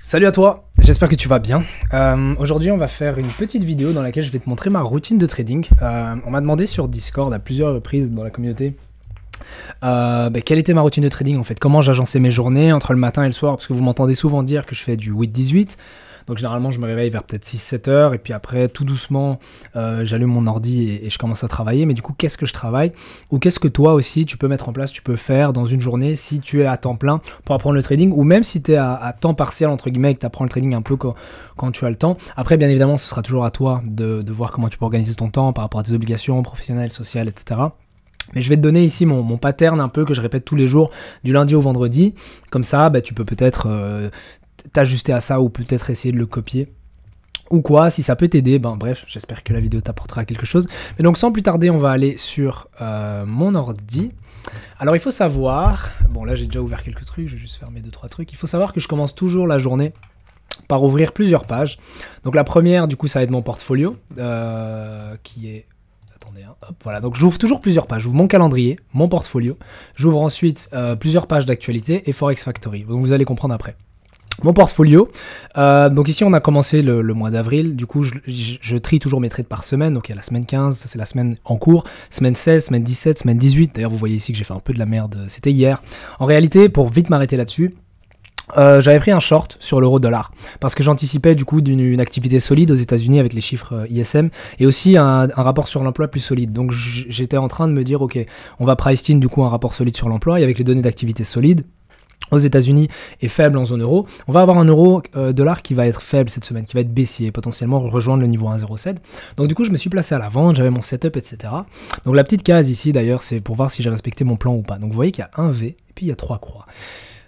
Salut à toi, j'espère que tu vas bien. Aujourd'hui on va faire une petite vidéo dans laquelle je vais te montrer ma routine de trading. On m'a demandé sur Discord à plusieurs reprises dans la communauté quelle était ma routine de trading en fait, comment j'agençais mes journées entre le matin et le soir, parce que vous m'entendez souvent dire que je fais du 8-18. Donc généralement je me réveille vers peut-être 6-7 heures et puis après tout doucement j'allume mon ordi et je commence à travailler. Mais du coup qu'est-ce que je travaille? Ou qu'est-ce que toi aussi tu peux mettre en place, tu peux faire dans une journée si tu es à temps plein pour apprendre le trading, ou même si tu es à temps partiel entre guillemets et que tu apprends le trading un peu quand tu as le temps. Après bien évidemment ce sera toujours à toi de voir comment tu peux organiser ton temps par rapport à tes obligations professionnelles, sociales, etc. Mais je vais te donner ici mon pattern un peu que je répète tous les jours du lundi au vendredi. Comme ça tu peux peut-être t'ajuster à ça ou peut-être essayer de le copier ou quoi, si ça peut t'aider. Bref, j'espère que la vidéo t'apportera quelque chose. Mais donc sans plus tarder, on va aller sur mon ordi. Alors il faut savoir, bon là j'ai déjà ouvert quelques trucs, je vais juste fermer 2-3 trucs. Il faut savoir que je commence toujours la journée par ouvrir plusieurs pages. Donc la première du coup ça va être mon portfolio qui est... Attendez, hein, hop, voilà, donc j'ouvre toujours plusieurs pages, j'ouvre mon calendrier, mon portfolio, j'ouvre ensuite plusieurs pages d'actualité et Forex Factory, donc vous allez comprendre après. Mon portfolio, donc ici on a commencé le mois d'avril, du coup je trie toujours mes trades par semaine, donc il y a la semaine 15, ça c'est la semaine en cours, semaine 16, semaine 17, semaine 18, d'ailleurs vous voyez ici que j'ai fait un peu de la merde, c'était hier. En réalité, pour vite m'arrêter là-dessus, j'avais pris un short sur l'euro-dollar parce que j'anticipais du coup d'une activité solide aux États-Unis avec les chiffres ISM et aussi un rapport sur l'emploi plus solide. Donc j'étais en train de me dire ok, on va price in du coup un rapport solide sur l'emploi et avec les données d'activité solides aux États-Unis et faible en zone euro, on va avoir un euro-dollar qui va être faible cette semaine, qui va être baissier, potentiellement rejoindre le niveau 1,07. Donc du coup, je me suis placé à la vente, j'avais mon setup, etc. Donc la petite case ici, d'ailleurs, c'est pour voir si j'ai respecté mon plan ou pas. Donc vous voyez qu'il y a un V et puis il y a 3 croix.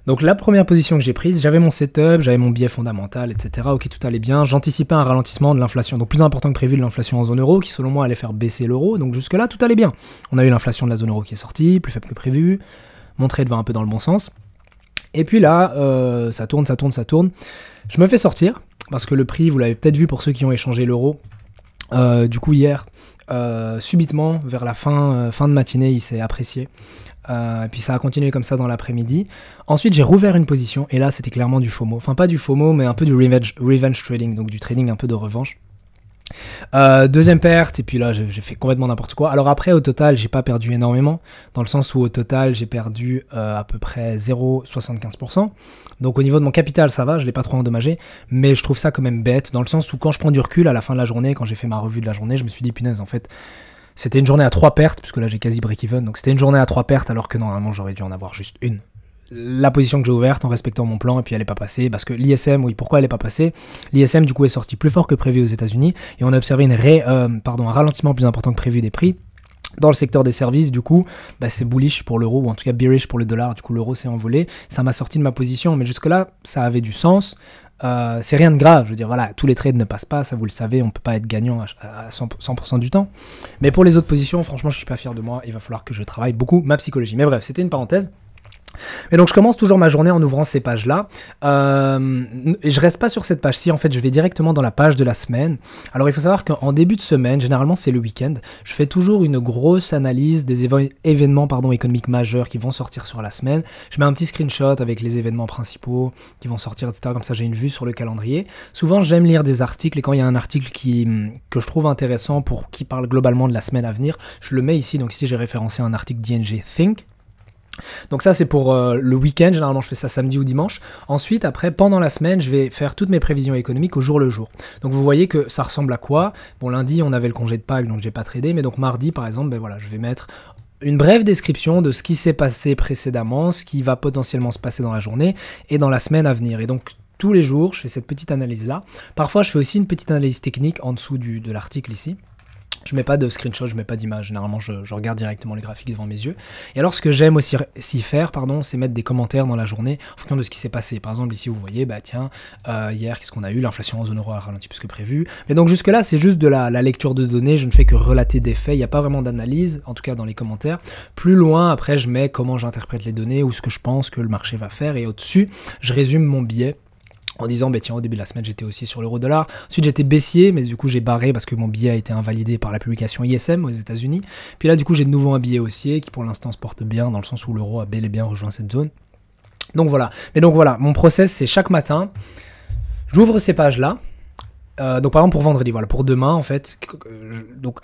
Donc la première position que j'ai prise, j'avais mon setup, j'avais mon biais fondamental, etc. Ok, tout allait bien. J'anticipais un ralentissement de l'inflation, donc plus important que prévu de l'inflation en zone euro, qui selon moi allait faire baisser l'euro. Donc jusque-là, tout allait bien. On a eu l'inflation de la zone euro qui est sortie, plus faible que prévu. Mon trade va un peu dans le bon sens. Et puis là, ça tourne. Je me fais sortir, parce que le prix, vous l'avez peut-être vu pour ceux qui ont échangé l'euro, du coup hier, subitement, vers la fin de matinée, il s'est apprécié. Et puis ça a continué comme ça dans l'après-midi. Ensuite, j'ai rouvert une position, et là, c'était clairement du FOMO. Enfin, pas du FOMO, mais un peu du revenge trading, donc du trading un peu de revanche. Deuxième perte, et puis là j'ai fait complètement n'importe quoi. Alors après au total j'ai pas perdu énormément, dans le sens où au total j'ai perdu à peu près 0,75%. Donc au niveau de mon capital ça va, je l'ai pas trop endommagé, mais je trouve ça quand même bête, dans le sens où quand je prends du recul à la fin de la journée, quand j'ai fait ma revue de la journée, je me suis dit punaise en fait c'était une journée à 3 pertes, puisque là j'ai quasi break-even, donc c'était une journée à 3 pertes alors que normalement j'aurais dû en avoir juste une. La position que j'ai ouverte en respectant mon plan et puis elle n'est pas passée parce que l'ISM, oui, pourquoi elle n'est pas passée? L'ISM du coup est sorti plus fort que prévu aux États-Unis et on a observé un ralentissement plus important que prévu des prix. Dans le secteur des services, du coup, c'est bullish pour l'euro, ou en tout cas bearish pour le dollar, du coup l'euro s'est envolé, ça m'a sorti de ma position, mais jusque-là, ça avait du sens. C'est rien de grave, je veux dire, voilà, tous les trades ne passent pas, ça vous le savez, on peut pas être gagnant à 100% du temps. Mais pour les autres positions, franchement, je suis pas fier de moi, il va falloir que je travaille beaucoup ma psychologie. Mais bref, c'était une parenthèse. Et donc je commence toujours ma journée en ouvrant ces pages-là. Et je reste pas sur cette page-ci, en fait, je vais directement dans la page de la semaine. Alors il faut savoir qu'en début de semaine, généralement c'est le week-end, je fais toujours une grosse analyse des événements économiques majeurs qui vont sortir sur la semaine. Je mets un petit screenshot avec les événements principaux qui vont sortir, etc. Comme ça j'ai une vue sur le calendrier. Souvent j'aime lire des articles et quand il y a un article que je trouve intéressant qui parle globalement de la semaine à venir, je le mets ici. Donc ici j'ai référencé un article d'ING Think. Donc ça c'est pour le week-end, généralement je fais ça samedi ou dimanche. Ensuite après pendant la semaine je vais faire toutes mes prévisions économiques au jour le jour. Donc vous voyez que ça ressemble à quoi? Bon lundi on avait le congé de Pâques donc j'ai pas tradé, mais donc mardi par exemple voilà, je vais mettre une brève description de ce qui s'est passé précédemment, ce qui va potentiellement se passer dans la journée et dans la semaine à venir. Et donc tous les jours je fais cette petite analyse là. Parfois je fais aussi une petite analyse technique en dessous de l'article ici. Je mets pas de screenshot, je mets pas d'image. Généralement, je regarde directement les graphiques devant mes yeux. Et alors, ce que j'aime aussi faire, c'est mettre des commentaires dans la journée en fonction de ce qui s'est passé. Par exemple, ici, vous voyez, hier, qu'est-ce qu'on a eu? L'inflation en zone euro a ralenti plus que prévu. Mais donc, jusque-là, c'est juste de la lecture de données. Je ne fais que relater des faits. Il n'y a pas vraiment d'analyse, en tout cas dans les commentaires. Plus loin, après, je mets comment j'interprète les données ou ce que je pense que le marché va faire. Et au-dessus, je résume mon biais en disant tiens, au début de la semaine j'étais haussier sur l'euro-dollar, ensuite j'étais baissier mais du coup j'ai barré parce que mon billet a été invalidé par la publication ISM aux États-Unis. Puis là du coup j'ai de nouveau un billet haussier qui pour l'instant se porte bien dans le sens où l'euro a bel et bien rejoint cette zone. Donc voilà, mon process c'est chaque matin J'ouvre ces pages-là. Donc par exemple pour vendredi, voilà, pour demain en fait, donc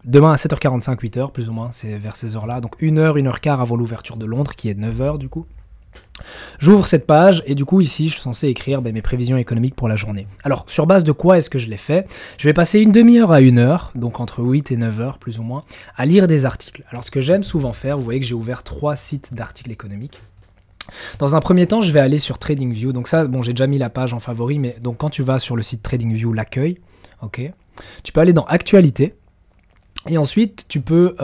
demain à 7h45, 8h plus ou moins, c'est vers ces heures-là, donc 1h, 1h15 avant l'ouverture de Londres qui est 9h du coup. J'ouvre cette page et du coup ici je suis censé écrire mes prévisions économiques pour la journée. Alors sur base de quoi est-ce que je l'ai fait? Je vais passer une demi-heure à 1h, donc entre 8 et 9h plus ou moins, à lire des articles. Alors ce que j'aime souvent faire, vous voyez que j'ai ouvert 3 sites d'articles économiques. Dans un premier temps, je vais aller sur TradingView. Donc ça, bon, j'ai déjà mis la page en favori, mais donc quand tu vas sur le site TradingView, l'accueil, ok, tu peux aller dans Actualité, et ensuite tu peux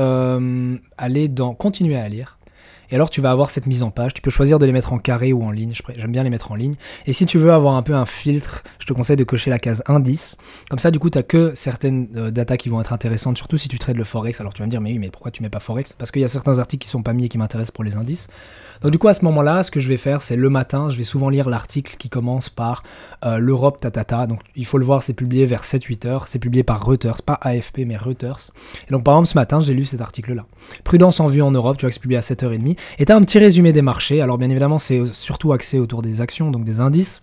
aller dans Continuer à lire. Et alors tu vas avoir cette mise en page, tu peux choisir de les mettre en carré ou en ligne, j'aime bien les mettre en ligne. Et si tu veux avoir un peu un filtre, je te conseille de cocher la case indice. Comme ça du coup tu n'as que certaines datas qui vont être intéressantes, surtout si tu trades le Forex. Alors tu vas me dire mais oui mais pourquoi tu mets pas Forex? Parce qu'il y a certains articles qui sont pas mis et qui m'intéressent pour les indices. Donc du coup à ce moment-là, ce que je vais faire c'est le matin, je vais souvent lire l'article qui commence par l'Europe tatata. Donc il faut le voir, c'est publié vers 7-8 heures, c'est publié par Reuters, pas AFP mais Reuters. Et donc par exemple ce matin j'ai lu cet article-là. Prudence en vue en Europe, tu vois que c'est publié à 7h30. Et tu as un petit résumé des marchés. Alors bien évidemment, c'est surtout axé autour des actions, donc des indices.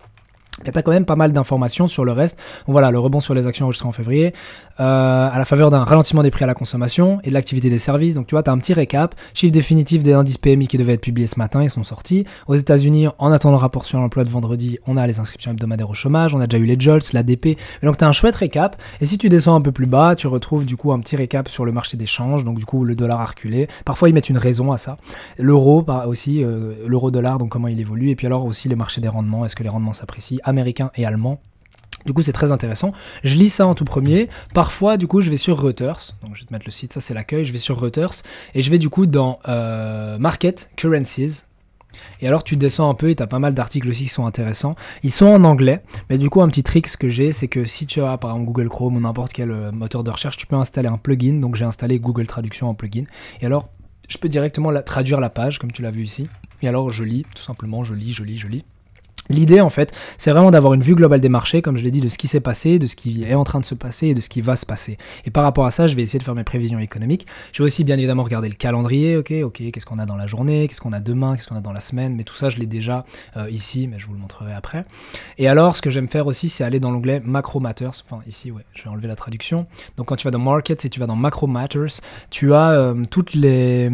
Et tu as quand même pas mal d'informations sur le reste. Donc voilà, le rebond sur les actions enregistrées en février, à la faveur d'un ralentissement des prix à la consommation et de l'activité des services. Donc tu vois, tu as un petit récap. Chiffre définitif des indices PMI qui devaient être publiés ce matin, ils sont sortis. Aux États-Unis, en attendant le rapport sur l'emploi de vendredi, on a les inscriptions hebdomadaires au chômage, on a déjà eu les JOLTS, l'ADP. Et donc tu as un chouette récap. Et si tu descends un peu plus bas, tu retrouves du coup un petit récap sur le marché d'échange. Donc du coup, le dollar a reculé. Parfois, ils mettent une raison à ça. L'euro aussi, l'euro-dollar, donc comment il évolue. Et puis alors aussi les marchés des rendements, est-ce que les rendements s'apprécient, américains et allemands. Du coup, c'est très intéressant. Je lis ça en tout premier. Parfois, du coup, je vais sur Reuters. Donc, je vais te mettre le site, ça c'est l'accueil. Je vais sur Reuters et je vais du coup dans Market Currencies. Et alors, tu descends un peu et tu as pas mal d'articles aussi qui sont intéressants. Ils sont en anglais, mais du coup, un petit trick que j'ai, c'est que si tu as par exemple Google Chrome ou n'importe quel moteur de recherche, tu peux installer un plugin. Donc, j'ai installé Google Traduction en plugin. Et alors, je peux directement traduire la page, comme tu l'as vu ici. Et alors, je lis, tout simplement, je lis. L'idée, en fait, c'est vraiment d'avoir une vue globale des marchés, comme je l'ai dit, de ce qui s'est passé, de ce qui est en train de se passer et de ce qui va se passer. Et par rapport à ça, je vais essayer de faire mes prévisions économiques. Je vais aussi, bien évidemment, regarder le calendrier. Ok, qu'est-ce qu'on a dans la journée, qu'est-ce qu'on a demain, qu'est-ce qu'on a dans la semaine. Mais tout ça, je l'ai déjà ici, mais je vous le montrerai après. Et alors, ce que j'aime faire aussi, c'est aller dans l'onglet Macro Matters. Enfin, ici, ouais, je vais enlever la traduction. Donc, quand tu vas dans Markets et tu vas dans Macro Matters, tu as toutes les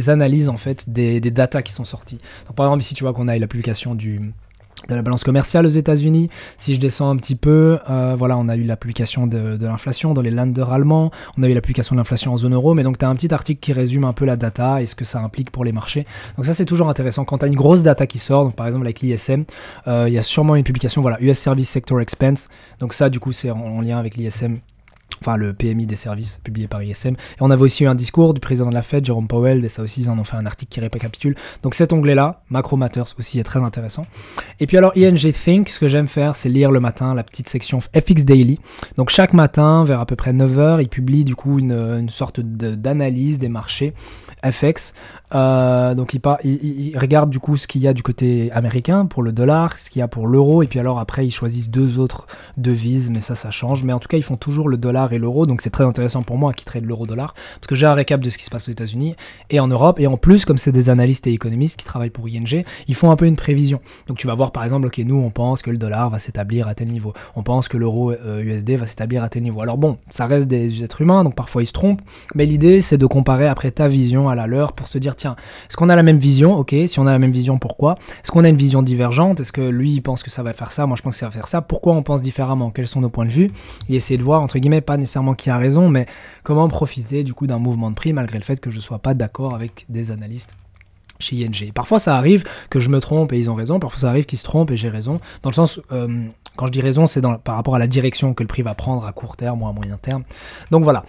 analyses, en fait, des datas qui sont sorties. Donc, par exemple, ici, tu vois qu'on a la publication de la balance commerciale aux États-Unis. Si je descends un petit peu, voilà, on a eu la publication de l'inflation dans les Länder allemands, on a eu la publication de l'inflation en zone euro, mais donc tu as un petit article qui résume un peu la data et ce que ça implique pour les marchés. Donc ça, c'est toujours intéressant. Quand tu as une grosse data qui sort, donc par exemple avec l'ISM, il y a sûrement une publication, voilà, US Service Sector Expense. Donc ça, du coup, c'est en lien avec l'ISM. Enfin, le PMI des services publié par ISM. Et on avait aussi eu un discours du président de la Fed, Jérôme Powell, et ça aussi, ils en ont fait un article qui récapitule. Donc cet onglet-là, Macro Matters aussi, est très intéressant. Et puis alors, ING Think, ce que j'aime faire, c'est lire le matin la petite section FX Daily. Donc chaque matin, vers à peu près 9h, ils publient du coup une sorte d'analyse des marchés FX. Donc ils regardent du coup ce qu'il y a du côté américain pour le dollar, ce qu'il y a pour l'euro, et puis alors après, ils choisissent 2 autres devises, mais ça change. Mais en tout cas, ils font toujours le dollar et l'euro, donc c'est très intéressant pour moi qui trade l'euro-dollar, parce que j'ai un récap de ce qui se passe aux États-Unis et en Europe, et en plus, comme c'est des analystes et économistes qui travaillent pour ING, ils font un peu une prévision. Donc tu vas voir par exemple, ok, nous on pense que le dollar va s'établir à tel niveau, on pense que l'euro USD va s'établir à tel niveau. Alors bon, ça reste des êtres humains, donc parfois ils se trompent, mais l'idée c'est de comparer après ta vision à la leur pour se dire, tiens, est-ce qu'on a la même vision? Ok, si on a la même vision, pourquoi? Est-ce qu'on a une vision divergente? Est-ce que lui il pense que ça va faire ça, moi je pense que ça va faire ça? Pourquoi on pense différemment? Quels sont nos points de vue? Et essayer de voir, entre guillemets, pas nécessairement qui a raison, mais comment profiter du coup d'un mouvement de prix malgré le fait que je ne sois pas d'accord avec des analystes chez ING. Parfois ça arrive que je me trompe et ils ont raison, parfois ça arrive qu'ils se trompent et j'ai raison, dans le sens, quand je dis raison, c'est par rapport à la direction que le prix va prendre à court terme ou à moyen terme. Donc voilà.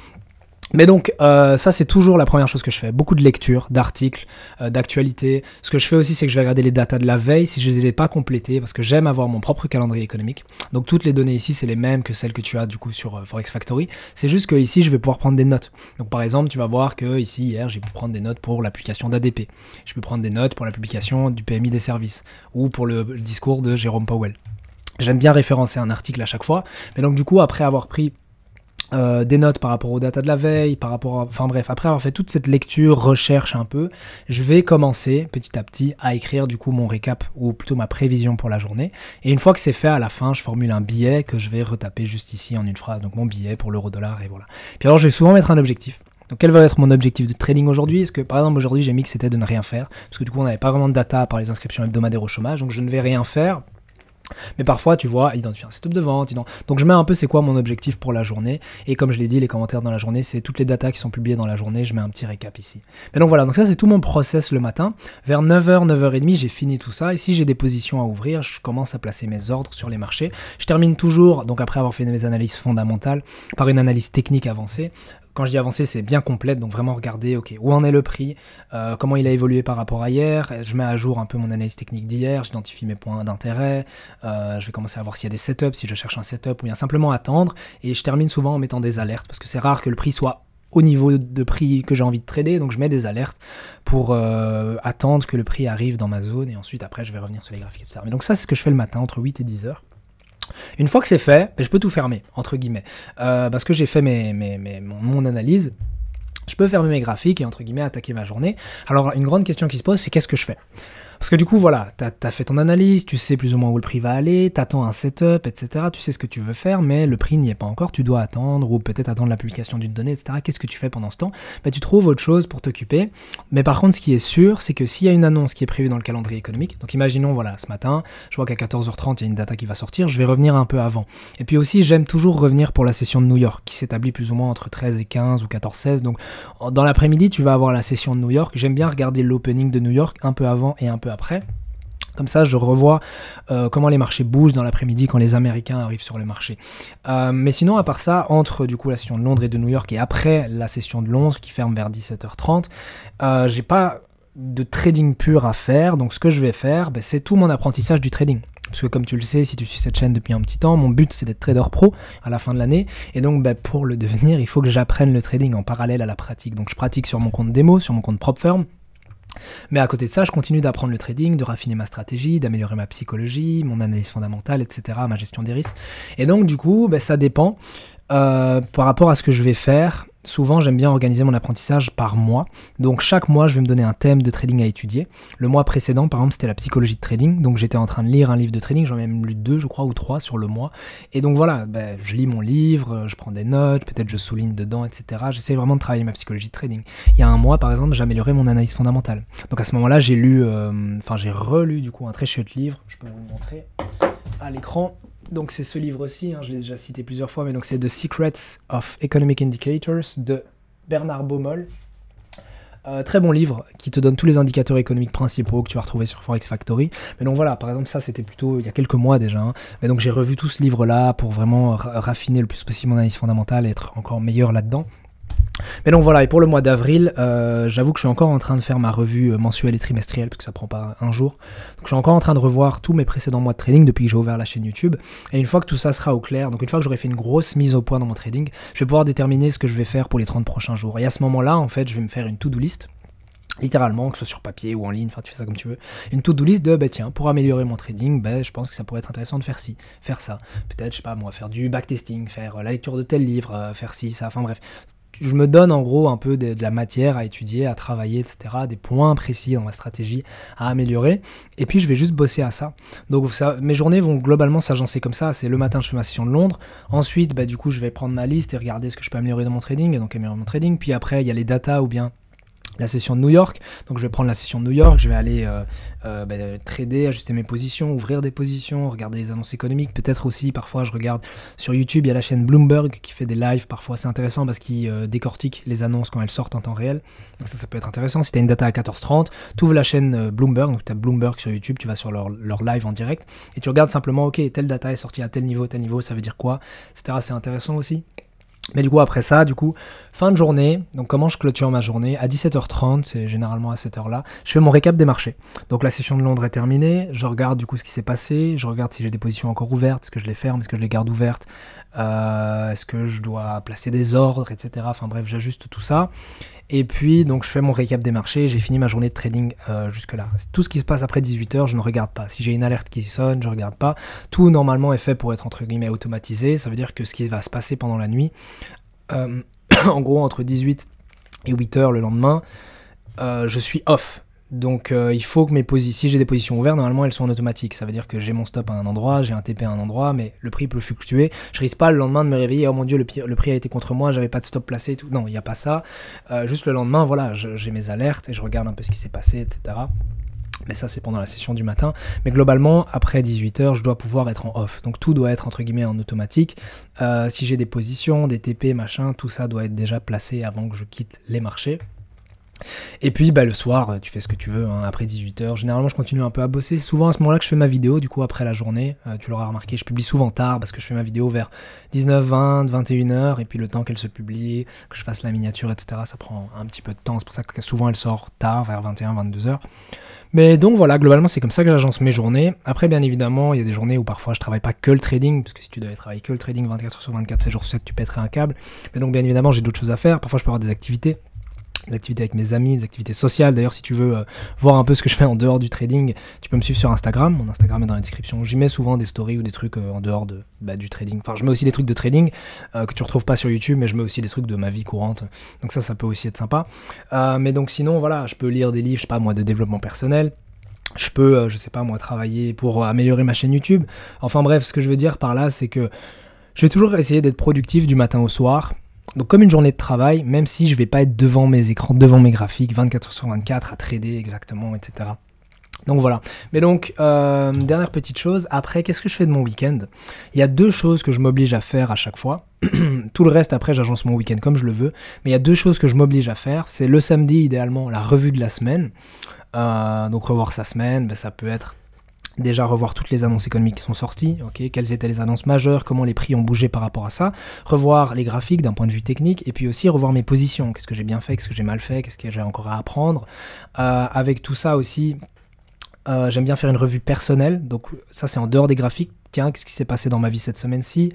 Mais donc, ça c'est toujours la première chose que je fais. Beaucoup de lectures, d'articles, d'actualités. Ce que je fais aussi, c'est que je vais regarder les datas de la veille si je les ai pas complétées, parce que j'aime avoir mon propre calendrier économique. Donc toutes les données ici, c'est les mêmes que celles que tu as du coup sur Forex Factory. C'est juste que ici, je vais pouvoir prendre des notes. Donc par exemple, tu vas voir que ici, hier, j'ai pu prendre des notes pour la publication d'ADP. Je peux prendre des notes pour la publication du PMI des services, ou pour le discours de Jérôme Powell. J'aime bien référencer un article à chaque fois. Mais donc du coup, après avoir pris des notes par rapport aux datas de la veille, par rapport à... Enfin bref, après avoir fait toute cette lecture, recherche un peu, je vais commencer petit à petit à écrire du coup mon récap, ou plutôt ma prévision pour la journée. Et une fois que c'est fait, à la fin, je formule un billet que je vais retaper juste ici en une phrase. Donc mon billet pour l'euro-dollar, et voilà. Puis alors je vais souvent mettre un objectif. Donc quel va être mon objectif de trading aujourd'hui? Est-ce que par exemple aujourd'hui j'ai mis que c'était de ne rien faire? Parce que du coup on n'avait pas vraiment de data par les inscriptions hebdomadaires au chômage, donc je ne vais rien faire. Mais parfois, tu vois, identifier un setup de vente. Donc je mets un peu c'est quoi mon objectif pour la journée. Et comme je l'ai dit, les commentaires dans la journée, c'est toutes les datas qui sont publiées dans la journée. Je mets un petit récap ici. Mais donc voilà, donc ça c'est tout mon process le matin. Vers 9h, 9h30, j'ai fini tout ça. Et si j'ai des positions à ouvrir, je commence à placer mes ordres sur les marchés. Je termine toujours, donc après avoir fait mes analyses fondamentales, par une analyse technique avancée. Quand je dis avancé, c'est bien complète, donc vraiment regarder où en est le prix, comment il a évolué par rapport à hier, je mets à jour un peu mon analyse technique d'hier, j'identifie mes points d'intérêt, je vais commencer à voir s'il y a des setups, si je cherche un setup, ou bien simplement attendre, et je termine souvent en mettant des alertes, parce que c'est rare que le prix soit au niveau de prix que j'ai envie de trader, donc je mets des alertes pour attendre que le prix arrive dans ma zone, et ensuite après je vais revenir sur les graphiques, etc. Mais donc ça c'est ce que je fais le matin, entre 8 et 10 heures. Une fois que c'est fait, je peux tout fermer, entre guillemets, parce que j'ai fait mon analyse, je peux fermer mes graphiques et entre guillemets attaquer ma journée. Alors une grande question qui se pose, c'est qu'est-ce que je fais? Parce que du coup, voilà, t'as fait ton analyse, tu sais plus ou moins où le prix va aller, t'attends un setup, etc. Tu sais ce que tu veux faire, mais le prix n'y est pas encore, tu dois attendre, ou peut-être attendre la publication d'une donnée, etc. Qu'est-ce que tu fais pendant ce temps? Tu trouves autre chose pour t'occuper. Mais par contre, ce qui est sûr, c'est que s'il y a une annonce qui est prévue dans le calendrier économique, donc imaginons, voilà, ce matin, je vois qu'à 14h30, il y a une data qui va sortir, je vais revenir un peu avant. Et puis aussi, j'aime toujours revenir pour la session de New York, qui s'établit plus ou moins entre 13 et 15 ou 14-16. Donc, dans l'après-midi, tu vas avoir la session de New York. J'aime bien regarder l'opening de New York un peu avant et un peu après. Comme ça, je revois comment les marchés bougent dans l'après-midi quand les Américains arrivent sur le marché. Mais sinon, à part ça, entre du coup la session de Londres et de New York et après la session de Londres qui ferme vers 17h30, j'ai pas de trading pur à faire. Donc ce que je vais faire, c'est tout mon apprentissage du trading. Parce que comme tu le sais, si tu suis cette chaîne depuis un petit temps, mon but c'est d'être trader pro à la fin de l'année. Et donc pour le devenir, il faut que j'apprenne le trading en parallèle à la pratique. Donc je pratique sur mon compte démo, sur mon compte PropFirm. Mais à côté de ça, je continue d'apprendre le trading, de raffiner ma stratégie, d'améliorer ma psychologie, mon analyse fondamentale, etc., ma gestion des risques. Et donc du coup, ça dépend par rapport à ce que je vais faire. Souvent, j'aime bien organiser mon apprentissage par mois. Donc chaque mois, je vais me donner un thème de trading à étudier. Le mois précédent, par exemple, c'était la psychologie de trading. Donc j'étais en train de lire un livre de trading. J'en ai même lu 2, je crois, ou 3 sur le mois. Et donc voilà, je lis mon livre, je prends des notes, peut-être je souligne dedans, etc. J'essaie vraiment de travailler ma psychologie de trading. Il y a un mois, par exemple, j'ai amélioré mon analyse fondamentale. Donc à ce moment-là, j'ai relu du coup un très chouette livre. Je peux vous le montrer à l'écran. Donc c'est ce livre-ci, je l'ai déjà cité plusieurs fois, mais donc c'est The Secrets of Economic Indicators de Bernard Baumol. Très bon livre qui te donne tous les indicateurs économiques principaux que tu vas retrouver sur Forex Factory. Mais donc voilà, par exemple ça c'était plutôt il y a quelques mois déjà. Mais donc j'ai revu tout ce livre-là pour vraiment raffiner le plus possible mon analyse fondamentale et être encore meilleur là-dedans. Mais donc voilà, et pour le mois d'avril, j'avoue que je suis encore en train de faire ma revue mensuelle et trimestrielle, parce que ça prend pas un jour. Donc je suis encore en train de revoir tous mes précédents mois de trading depuis que j'ai ouvert la chaîne YouTube. Et une fois que tout ça sera au clair, donc une fois que j'aurai fait une grosse mise au point dans mon trading, je vais pouvoir déterminer ce que je vais faire pour les 30 prochains jours. Et à ce moment-là, en fait, je vais me faire une to-do list. Littéralement, que ce soit sur papier ou en ligne, tu fais ça comme tu veux. Une to-do list de, tiens, pour améliorer mon trading, je pense que ça pourrait être intéressant de faire ci, faire ça. Peut-être, je sais pas moi, faire du backtesting, faire la lecture de tel livre, faire ci, ça, enfin bref. Je me donne en gros un peu de la matière à étudier, à travailler, etc. Des points précis dans ma stratégie à améliorer. Et puis je vais juste bosser à ça. Donc ça, mes journées vont globalement s'agencer comme ça. C'est le matin, je fais ma session de Londres. Ensuite, du coup, je vais prendre ma liste et regarder ce que je peux améliorer dans mon trading. Et donc améliorer mon trading. Puis après, il y a les datas ou bien la session de New York, donc je vais prendre la session de New York, je vais aller trader, ajuster mes positions, ouvrir des positions, regarder les annonces économiques, peut-être aussi parfois je regarde sur YouTube, il y a la chaîne Bloomberg qui fait des lives, parfois c'est intéressant parce qu'ils décortiquent les annonces quand elles sortent en temps réel, donc ça peut être intéressant. Si tu as une data à 14h30, tu ouvres la chaîne Bloomberg, donc tu as Bloomberg sur YouTube, tu vas sur leur live en direct, et tu regardes simplement, ok, telle data est sortie à tel niveau, ça veut dire quoi, etc. C'est intéressant aussi. Mais du coup après ça, fin de journée, donc comment je clôture ma journée? À 17h30, c'est généralement à cette heure-là, je fais mon récap des marchés. Donc la session de Londres est terminée, je regarde du coup ce qui s'est passé, je regarde si j'ai des positions encore ouvertes, est-ce que je les ferme, est-ce que je les garde ouvertes, est-ce que je dois placer des ordres, etc. Enfin bref, j'ajuste tout ça. Et puis, donc, je fais mon récap des marchés, j'ai fini ma journée de trading jusque-là. Tout ce qui se passe après 18h, je ne regarde pas. Si j'ai une alerte qui sonne, je ne regarde pas. Tout, normalement, est fait pour être, entre guillemets, automatisé. Ça veut dire que ce qui va se passer pendant la nuit, En gros, entre 18 et 8 heures le lendemain, je suis off. Donc il faut que si j'ai des positions ouvertes, normalement elles sont en automatique. Ça veut dire que j'ai mon stop à un endroit, j'ai un TP à un endroit, mais le prix peut fluctuer. Je risque pas le lendemain de me réveiller, oh mon dieu, le prix a été contre moi, j'avais pas de stop placé et tout. Non, il n'y a pas ça. Juste le lendemain, voilà, j'ai mes alertes et je regarde un peu ce qui s'est passé, etc. Mais ça, c'est pendant la session du matin. Mais globalement, après 18h, je dois pouvoir être en off. Donc tout doit être, entre guillemets, en automatique. Si j'ai des positions, des TP, machin, tout ça doit être déjà placé avant que je quitte les marchés. Et puis le soir, tu fais ce que tu veux, hein, après 18h. Généralement, je continue un peu à bosser. C'est souvent à ce moment-là que je fais ma vidéo, du coup, après la journée. Tu l'auras remarqué, je publie souvent tard parce que je fais ma vidéo vers 19, 20, 21h. Et puis le temps qu'elle se publie, que je fasse la miniature, etc., ça prend un petit peu de temps. C'est pour ça que souvent, elle sort tard, vers 21, 22h. Mais donc voilà, globalement, c'est comme ça que j'agence mes journées. Après, bien évidemment, il y a des journées où parfois je travaille pas que le trading, parce que si tu devais travailler que le trading 24h/24, 7 jours sur 7, tu pèterais un câble. Mais donc, bien évidemment, j'ai d'autres choses à faire. Parfois, je peux avoir des activités avec mes amis, des activités sociales. D'ailleurs, si tu veux voir un peu ce que je fais en dehors du trading, tu peux me suivre sur Instagram. Mon Instagram est dans la description. J'y mets souvent des stories ou des trucs en dehors du trading. Enfin, je mets aussi des trucs de trading que tu retrouves pas sur YouTube, mais je mets aussi des trucs de ma vie courante. Donc ça peut aussi être sympa. Mais donc sinon, voilà, je peux lire des livres, je sais pas moi, de développement personnel. Je peux, je sais pas moi, travailler pour améliorer ma chaîne YouTube. Enfin bref, ce que je veux dire par là, c'est que je vais toujours essayer d'être productif du matin au soir. Donc comme une journée de travail, même si je vais pas être devant mes écrans, devant mes graphiques, 24h/24, à trader exactement, etc. Donc voilà. Mais donc, dernière petite chose, après, qu'est-ce que je fais de mon week-end? Il y a deux choses que je m'oblige à faire à chaque fois. Tout le reste, après, j'agence mon week-end comme je le veux. Mais il y a deux choses que je m'oblige à faire. C'est le samedi, idéalement, la revue de la semaine. Donc revoir sa semaine, ça peut être déjà revoir toutes les annonces économiques qui sont sorties, quelles étaient les annonces majeures, comment les prix ont bougé par rapport à ça, revoir les graphiques d'un point de vue technique, et puis aussi revoir mes positions, qu'est-ce que j'ai bien fait, qu'est-ce que j'ai mal fait, qu'est-ce que j'ai encore à apprendre. Avec tout ça aussi, j'aime bien faire une revue personnelle, donc ça c'est en dehors des graphiques. Tiens, qu'est-ce qui s'est passé dans ma vie cette semaine-ci,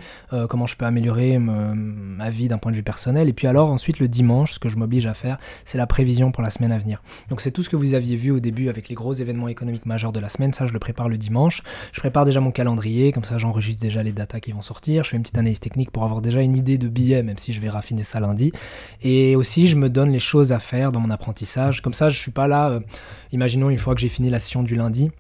comment je peux améliorer ma vie d'un point de vue personnel. Et puis alors ensuite le dimanche, ce que je m'oblige à faire, c'est la prévision pour la semaine à venir. Donc c'est tout ce que vous aviez vu au début avec les gros événements économiques majeurs de la semaine, ça je le prépare le dimanche. Je prépare déjà mon calendrier, comme ça j'enregistre déjà les datas qui vont sortir, je fais une petite analyse technique pour avoir déjà une idée de billets, même si je vais raffiner ça lundi. Et aussi je me donne les choses à faire dans mon apprentissage, comme ça je suis pas là, imaginons une fois que j'ai fini la session du lundi,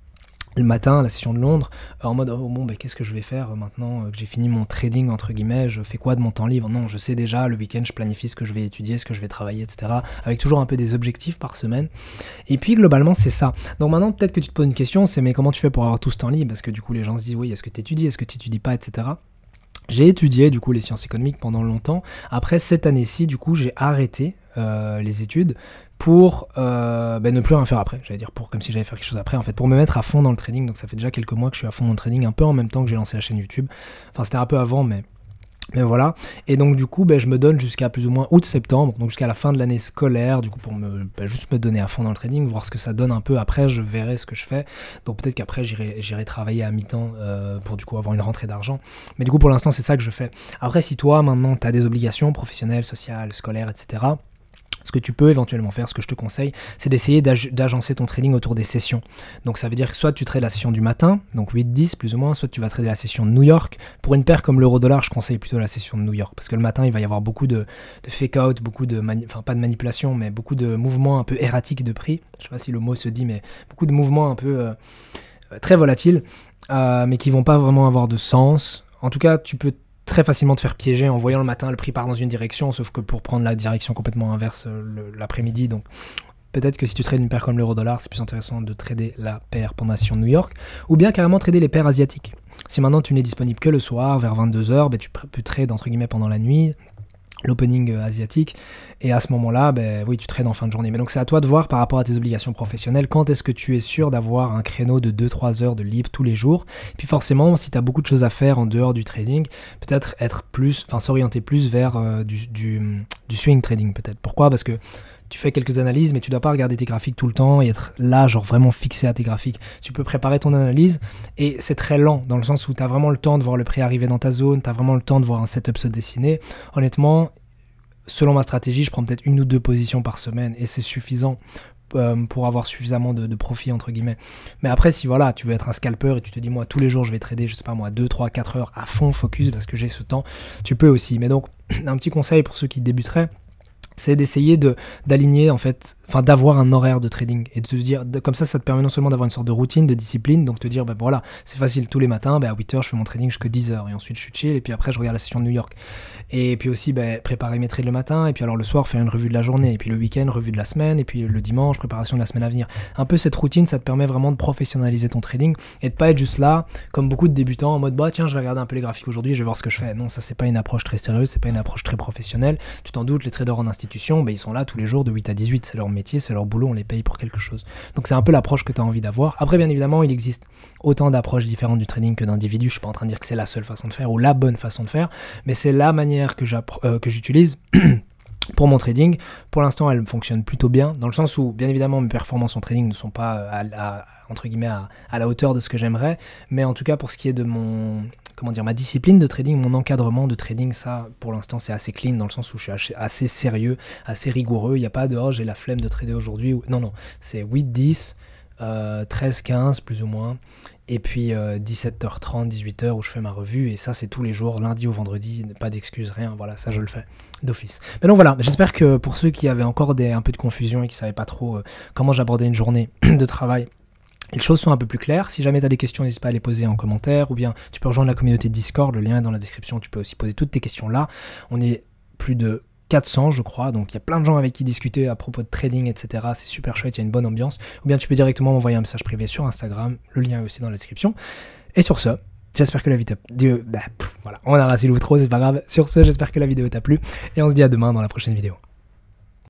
le matin, la session de Londres, en mode qu'est-ce que je vais faire maintenant que j'ai fini mon trading entre guillemets, je fais quoi de mon temps libre? Non, je sais déjà, le week-end je planifie ce que je vais étudier, ce que je vais travailler, etc. Avec toujours un peu des objectifs par semaine. Et puis globalement c'est ça. Donc maintenant peut-être que tu te poses une question, c'est mais comment tu fais pour avoir tout ce temps libre? Parce que du coup les gens se disent oui, est-ce que tu étudies, est-ce que tu étudies pas, etc. J'ai étudié du coup les sciences économiques pendant longtemps. Après cette année-ci, du coup j'ai arrêté les études pour ne plus rien faire après, j'allais dire comme si j'allais faire quelque chose après, en fait, pour me mettre à fond dans le trading. Donc ça fait déjà quelques mois que je suis à fond dans le trading, un peu en même temps que j'ai lancé la chaîne YouTube. Enfin c'était un peu avant, mais voilà. Et donc du coup je me donne jusqu'à plus ou moins août-septembre, donc jusqu'à la fin de l'année scolaire, du coup pour juste me donner à fond dans le trading, voir ce que ça donne un peu. Après je verrai ce que je fais, donc peut-être qu'après j'irai travailler à mi-temps pour du coup avoir une rentrée d'argent. Mais du coup pour l'instant c'est ça que je fais. Après si toi maintenant tu as des obligations professionnelles, sociales, scolaires, etc., ce que tu peux éventuellement faire, ce que je te conseille, c'est d'essayer d'agencer ton trading autour des sessions. Donc ça veut dire que soit tu trades la session du matin, donc 8-10 plus ou moins, soit tu vas trader la session de New York. Pour une paire comme l'euro-dollar, je conseille plutôt la session de New York, parce que le matin, il va y avoir beaucoup de fake-out, beaucoup de, pas de manipulation, mais beaucoup de mouvements un peu erratiques de prix. Je sais pas si le mot se dit, mais beaucoup de mouvements un peu très volatiles, mais qui vont pas vraiment avoir de sens. En tout cas, tu peux très facilement te faire piéger en voyant le matin le prix part dans une direction, sauf que pour prendre la direction complètement inverse l'après-midi. Donc peut-être que si tu trades une paire comme l'euro-dollar, c'est plus intéressant de trader la paire pendant la session de New York, ou bien carrément trader les paires asiatiques. Si maintenant tu n'es disponible que le soir, vers 22h, tu peux trade entre guillemets pendant la nuit, l'opening asiatique, et à ce moment-là, oui, tu trades en fin de journée. Mais donc c'est à toi de voir par rapport à tes obligations professionnelles, quand est-ce que tu es sûr d'avoir un créneau de 2-3 heures de libre tous les jours. Et puis forcément, si tu as beaucoup de choses à faire en dehors du trading, peut-être s'orienter plus vers du swing trading peut-être. Pourquoi? Parce que tu fais quelques analyses, mais tu dois pas regarder tes graphiques tout le temps et être là, genre vraiment fixé à tes graphiques. Tu peux préparer ton analyse et c'est très lent, dans le sens où tu as vraiment le temps de voir le prix arriver dans ta zone, tu as vraiment le temps de voir un setup se dessiner. Honnêtement, selon ma stratégie, je prends peut-être 1 ou 2 positions par semaine et c'est suffisant pour avoir suffisamment de profit entre guillemets. Mais après si voilà tu veux être un scalper et tu te dis moi tous les jours je vais trader je sais pas moi 2, 3, 4 heures à fond focus parce que j'ai ce temps, tu peux aussi. Mais donc un petit conseil pour ceux qui débuteraient, c'est d'essayer d'aligner en fait, enfin d'avoir un horaire de trading et de te dire, comme ça te permet non seulement d'avoir une sorte de routine, de discipline, donc te dire ben voilà, c'est facile tous les matins, à 8h je fais mon trading jusqu'à 10h et ensuite je suis chill et puis après je regarde la session de New York. Et puis aussi préparer mes trades le matin et puis alors le soir faire une revue de la journée et puis le week-end revue de la semaine et puis le dimanche préparation de la semaine à venir. Un peu cette routine, ça te permet vraiment de professionnaliser ton trading et de pas être juste là comme beaucoup de débutants en mode bah tiens je vais regarder un peu les graphiques aujourd'hui, je vais voir ce que je fais. Non, ça c'est pas une approche très sérieuse, c'est pas une approche très professionnelle. Tu t'en doutes, les traders en institution, ils sont là tous les jours de 8 à 18, c'est leur métier, c'est leur boulot, on les paye pour quelque chose. Donc c'est un peu l'approche que tu as envie d'avoir. Après bien évidemment, il existe autant d'approches différentes du trading que d'individus, je suis pas en train de dire que c'est la seule façon de faire ou la bonne façon de faire, mais c'est la manière que j'utilise pour mon trading. Pour l'instant, elle fonctionne plutôt bien, dans le sens où, bien évidemment, mes performances en trading ne sont pas entre guillemets à la hauteur de ce que j'aimerais, mais en tout cas, pour ce qui est de ma discipline de trading, mon encadrement de trading, ça, pour l'instant, c'est assez clean, dans le sens où je suis assez sérieux, assez rigoureux. Il n'y a pas de « oh, j'ai la flemme de trader aujourd'hui ». Non, c'est 8-10, 13-15 plus ou moins, et puis 17h30, 18h où je fais ma revue, et ça c'est tous les jours, lundi au vendredi, pas d'excuses, rien, voilà, ça je le fais d'office. Mais donc voilà, j'espère que pour ceux qui avaient encore un peu de confusion et qui ne savaient pas trop comment j'abordais une journée de travail, les choses sont un peu plus claires. Si jamais tu as des questions, n'hésite pas à les poser en commentaire, ou bien tu peux rejoindre la communauté Discord, le lien est dans la description, tu peux aussi poser toutes tes questions là. On est plus de 400 je crois, donc il y a plein de gens avec qui discuter à propos de trading, etc. C'est super chouette, il y a une bonne ambiance. Ou bien tu peux directement m'envoyer un message privé sur Instagram, le lien est aussi dans la description. Et sur ce, j'espère que la vidéo voilà, on a raté l'outro, c'est pas grave. Sur ce, j'espère que la vidéo t'a plu, et on se dit à demain dans la prochaine vidéo.